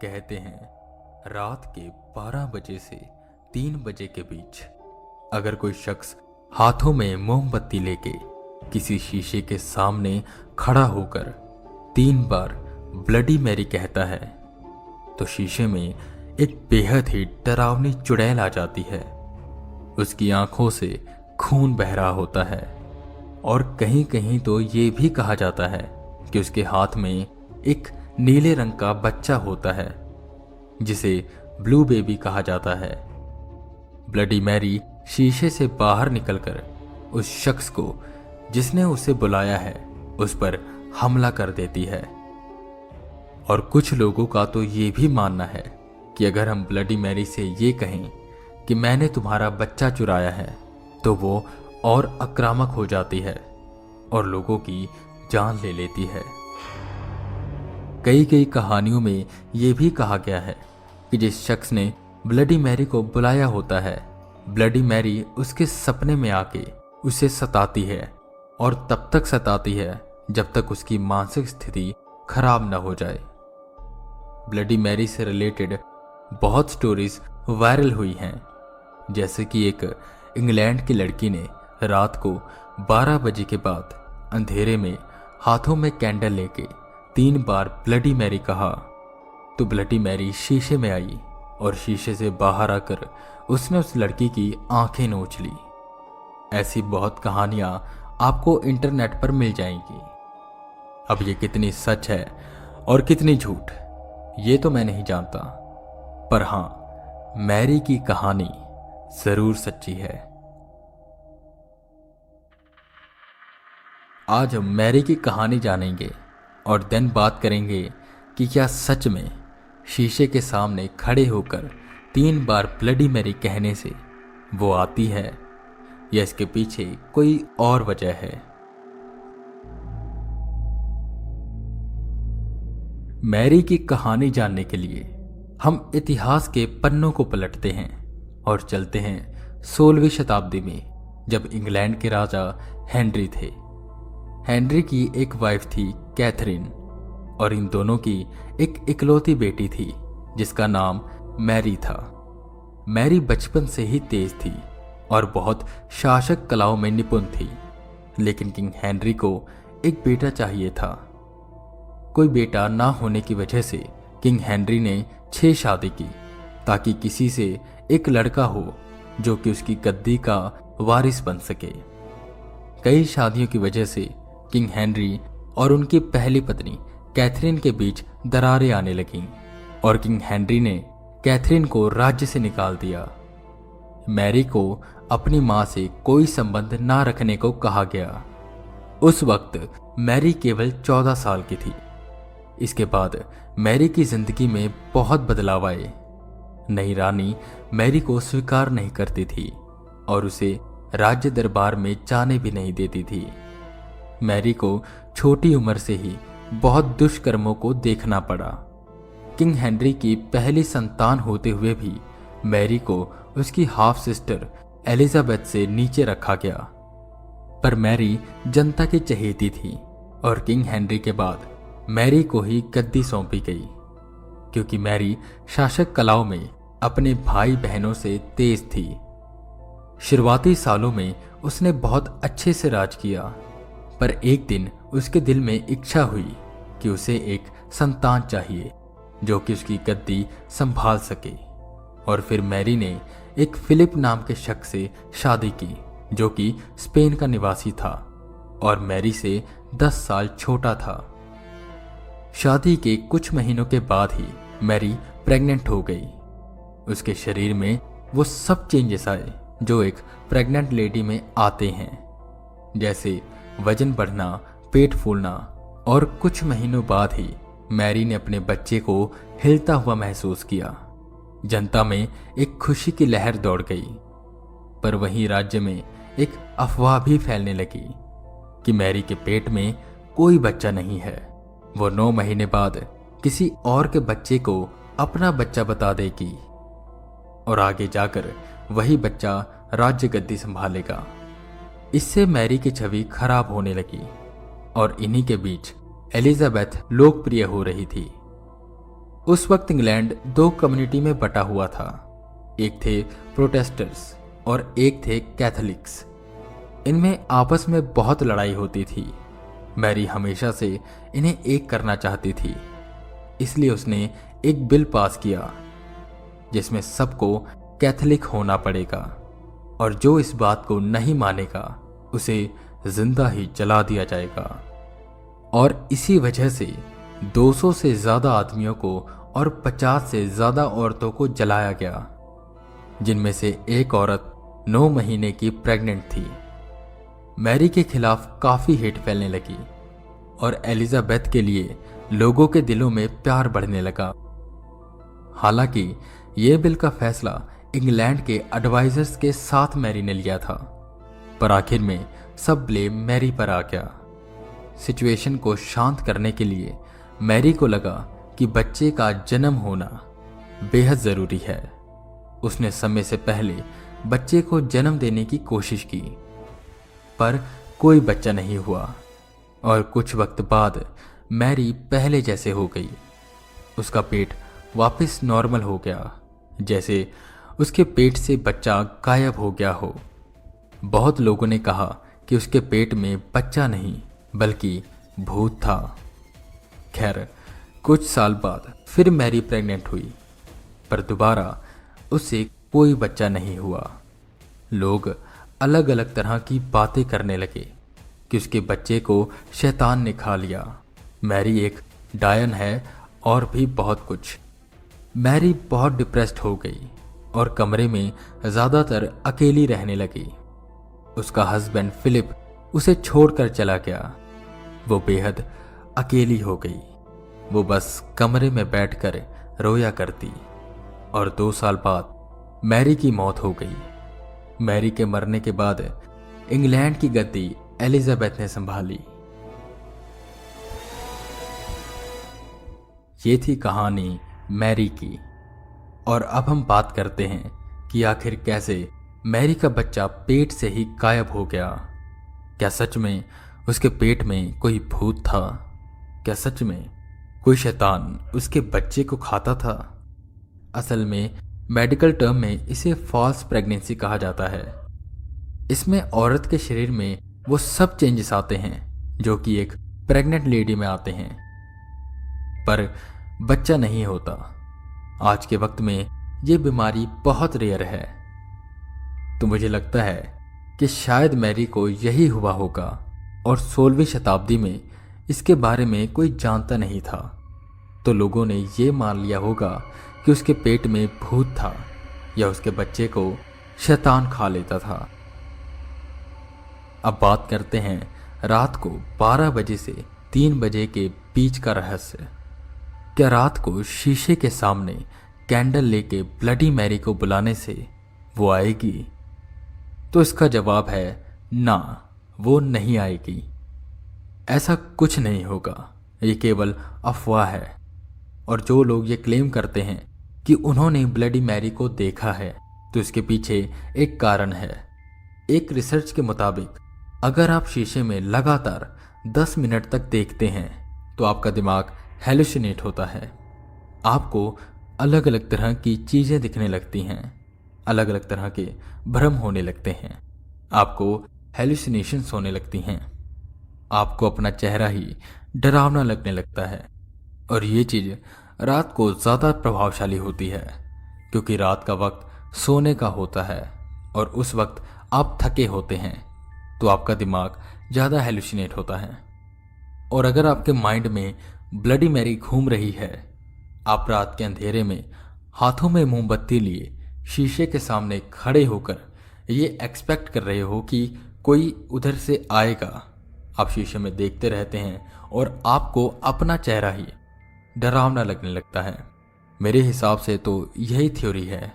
कहते हैं रात के 12 बजे से 3 बजे के बीच अगर कोई शख्स हाथों में मोमबत्ती लेके किसी शीशे के सामने खड़ा होकर 3 बार ब्लडी मैरी कहता है तो शीशे में एक बेहद ही डरावनी चुड़ैल आ जाती है। उसकी आंखों से खून बह रहा होता है और कहीं कहीं तो ये भी कहा जाता है कि उसके हाथ में एक नीले रंग का बच्चा होता है जिसे ब्लू बेबी कहा जाता है। ब्लडी मैरी शीशे से बाहर निकलकर उस शख्स को जिसने उसे बुलाया है उस पर हमला कर देती है। और कुछ लोगों का तो ये भी मानना है कि अगर हम ब्लडी मैरी से ये कहें कि मैंने तुम्हारा बच्चा चुराया है तो वो और आक्रामक हो जाती है और लोगों की जान ले लेती है। कई कई कहानियों में यह भी कहा गया है कि जिस शख्स ने ब्लडी मैरी को बुलाया होता है ब्लडी मैरी उसके सपने में आके उसे सताती है और तब तक सताती है जब तक उसकी मानसिक स्थिति खराब न हो जाए। ब्लडी मैरी से रिलेटेड बहुत स्टोरीज वायरल हुई हैं, जैसे कि एक इंग्लैंड की लड़की ने रात को 12 बजे के बाद अंधेरे में हाथों में कैंडल लेके 3 बार ब्लडी मैरी कहा तो ब्लडी मैरी शीशे में आई और शीशे से बाहर आकर उसने उस लड़की की आंखें नोच ली। ऐसी बहुत कहानियां आपको इंटरनेट पर मिल जाएंगी। अब ये कितनी सच है और कितनी झूठ ये तो मैं नहीं जानता, पर हां मैरी की कहानी जरूर सच्ची है। आज हम मैरी की कहानी जानेंगे और देन बात करेंगे कि क्या सच में शीशे के सामने खड़े होकर 3 बार ब्लडी मैरी कहने से वो आती है या इसके पीछे कोई और वजह है। मैरी की कहानी जानने के लिए हम इतिहास के पन्नों को पलटते हैं और चलते हैं 16वीं शताब्दी में, जब इंग्लैंड के राजा हेनरी थे। हेनरी की एक वाइफ थी कैथरीन और इन दोनों की एक इकलौती बेटी थी जिसका नाम मैरी था। मैरी बचपन से ही तेज थी और बहुत शासक कलाओं में निपुण थी, लेकिन किंग हेनरी को एक बेटा चाहिए था। कोई बेटा ना होने की वजह से किंग हेनरी ने 6 शादी की ताकि किसी से एक लड़का हो जो कि उसकी गद्दी का वारिस बन सके। कई शादियों की वजह से किंग हेनरी और उनकी पहली पत्नी कैथरीन के बीच दरारें आने लगीं और किंग हेनरी ने कैथरीन को राज्य से निकाल दिया। मैरी को अपनी मां से कोई संबंध ना रखने को कहा गया। उस वक्त मैरी केवल 14 साल की थी। इसके बाद मैरी की जिंदगी में बहुत बदलाव आए। नई रानी मैरी को स्वीकार नहीं करती थी और उसे राज्य दरबार में जाने भी नहीं देती थी। मैरी को छोटी उम्र से ही बहुत दुष्कर्मों को देखना पड़ा। किंग हेनरी की पहली संतान होते हुए भी मैरी को उसकी हाफ सिस्टर एलिजाबेथ से नीचे रखा गया। पर मैरी जनता की चहेती थी और किंग हेनरी के बाद मैरी को ही गद्दी सौंपी गई, क्योंकि मैरी शासक कलाओं में अपने भाई बहनों से तेज थी। शुरुआती सालों में उसने बहुत अच्छे से राज किया, पर एक दिन उसके दिल में इच्छा हुई कि उसे एक संतान चाहिए जो कि उसकी गद्दी संभाल सके। और फिर मैरी ने एक फिलिप नाम के शख्स से शादी की जो कि स्पेन का निवासी था और मैरी से 10 साल छोटा था। शादी के कुछ महीनों के बाद ही मैरी प्रेग्नेंट हो गई। उसके शरीर में वो सब चेंजेस आए जो एक प्रेग्नेंट लेडी में आते हैं, जैसे वजन बढ़ना, पेट फूलना, और कुछ महीनों बाद ही मैरी ने अपने बच्चे को हिलता हुआ महसूस किया। जनता में एक खुशी की लहर दौड़ गई, पर वहीं राज्य में एक अफवाह भी फैलने लगी कि मैरी के पेट में कोई बच्चा नहीं है। वो 9 महीने बाद किसी और के बच्चे को अपना बच्चा बता देगी और आगे जाकर वही बच्चा राज्य गद्दी संभालेगा। इससे मैरी की छवि खराब होने लगी और इन्हीं के बीच एलिजाबेथ लोकप्रिय हो रही थी। उस वक्त इंग्लैंड दो कम्युनिटी में बटा हुआ था। एक थे प्रोटेस्टर्स और एक थे कैथोलिक्स। इनमें आपस में बहुत लड़ाई होती थी। मैरी हमेशा से इन्हें एक करना चाहती थी, इसलिए उसने एक बिल पास किया जिसमें सबको कैथोलिक होना पड़ेगा और जो इस बात को नहीं मानेगा उसे जिंदा ही जला दिया जाएगा। और इसी वजह से 200 से ज्यादा आदमियों को और 50 से ज्यादा औरतों को जलाया गया, जिनमें से एक औरत 9 महीने की प्रेग्नेंट थी। मैरी के खिलाफ काफी हेट फैलने लगी और एलिजाबेथ के लिए लोगों के दिलों में प्यार बढ़ने लगा। हालांकि यह बिल का फैसला इंग्लैंड के एडवाइजर्स के साथ मैरी ने लिया था, पर आखिर में सब ब्लेम मैरी पर आ गया। सिचुएशन को शांत करने के लिए मैरी को लगा कि बच्चे का जन्म होना बेहद जरूरी है। उसने समय से पहले बच्चे को जन्म देने की कोशिश की, पर कोई बच्चा नहीं हुआ और कुछ वक्त बाद मैरी पहले जैसे हो गई। उसका पेट वापस नॉर्मल हो गया, जैसे उसके पेट से बच्चा गायब हो गया हो। बहुत लोगों ने कहा कि उसके पेट में बच्चा नहीं बल्कि भूत था। खैर, कुछ साल बाद फिर मैरी प्रेग्नेंट हुई, पर दोबारा उससे कोई बच्चा नहीं हुआ। लोग अलग अलग तरह की बातें करने लगे कि उसके बच्चे को शैतान ने खा लिया, मैरी एक डायन है और भी बहुत कुछ। मैरी बहुत डिप्रेस्ड हो गई और कमरे में ज्यादातर अकेली रहने लगी। उसका हस्बैंड फिलिप उसे छोड़कर चला गया। वो बेहद अकेली हो गई। वो बस कमरे में बैठकर रोया करती और 2 साल बाद मैरी की मौत हो गई। मैरी के मरने के बाद इंग्लैंड की गद्दी एलिजाबेथ ने संभाली। ये थी कहानी मैरी की। और अब हम बात करते हैं कि आखिर कैसे मैरी का बच्चा पेट से ही गायब हो गया। क्या सच में उसके पेट में कोई भूत था? क्या सच में कोई शैतान उसके बच्चे को खाता था? असल में मेडिकल टर्म में इसे फॉल्स प्रेगनेंसी कहा जाता है। इसमें औरत के शरीर में वो सब चेंजेस आते हैं जो कि एक प्रेग्नेंट लेडी में आते हैं, पर बच्चा नहीं होता। आज के वक्त में ये बीमारी बहुत रेयर है। तो मुझे लगता है कि शायद मैरी को यही हुआ होगा और 16वीं शताब्दी में इसके बारे में कोई जानता नहीं था, तो लोगों ने ये मान लिया होगा कि उसके पेट में भूत था या उसके बच्चे को शैतान खा लेता था। अब बात करते हैं रात को 12 बजे से 3 बजे के बीच का रहस्य। क्या रात को शीशे के सामने कैंडल लेके ब्लडी मैरी को बुलाने से वो आएगी? तो इसका जवाब है ना, वो नहीं आएगी। ऐसा कुछ नहीं होगा, ये केवल अफवाह है। और जो लोग ये क्लेम करते हैं कि उन्होंने ब्लडी मैरी को देखा है, तो इसके पीछे एक कारण है। एक रिसर्च के मुताबिक अगर आप शीशे में लगातार 10 मिनट तक देखते हैं तो आपका दिमाग हेलुसिनेट होता है। आपको अलग अलग तरह की चीजें दिखने लगती हैं, अलग अलग तरह के भ्रम होने लगते हैं, आपको हेलुसिनेशंस होने लगती हैं, आपको अपना चेहरा ही डरावना लगने लगता है। और ये चीज रात को ज्यादा प्रभावशाली होती है क्योंकि रात का वक्त सोने का होता है और उस वक्त आप थके होते हैं, तो आपका दिमाग ज्यादा हेलुसिनेट होता है। और अगर आपके माइंड में ब्लडी मैरी घूम रही है, आप रात के अंधेरे में हाथों में मोमबत्ती लिए शीशे के सामने खड़े होकर ये एक्सपेक्ट कर रहे हो कि कोई उधर से आएगा। आप शीशे में देखते रहते हैं और आपको अपना चेहरा ही डरावना लगने लगता है। मेरे हिसाब से तो यही थ्योरी है।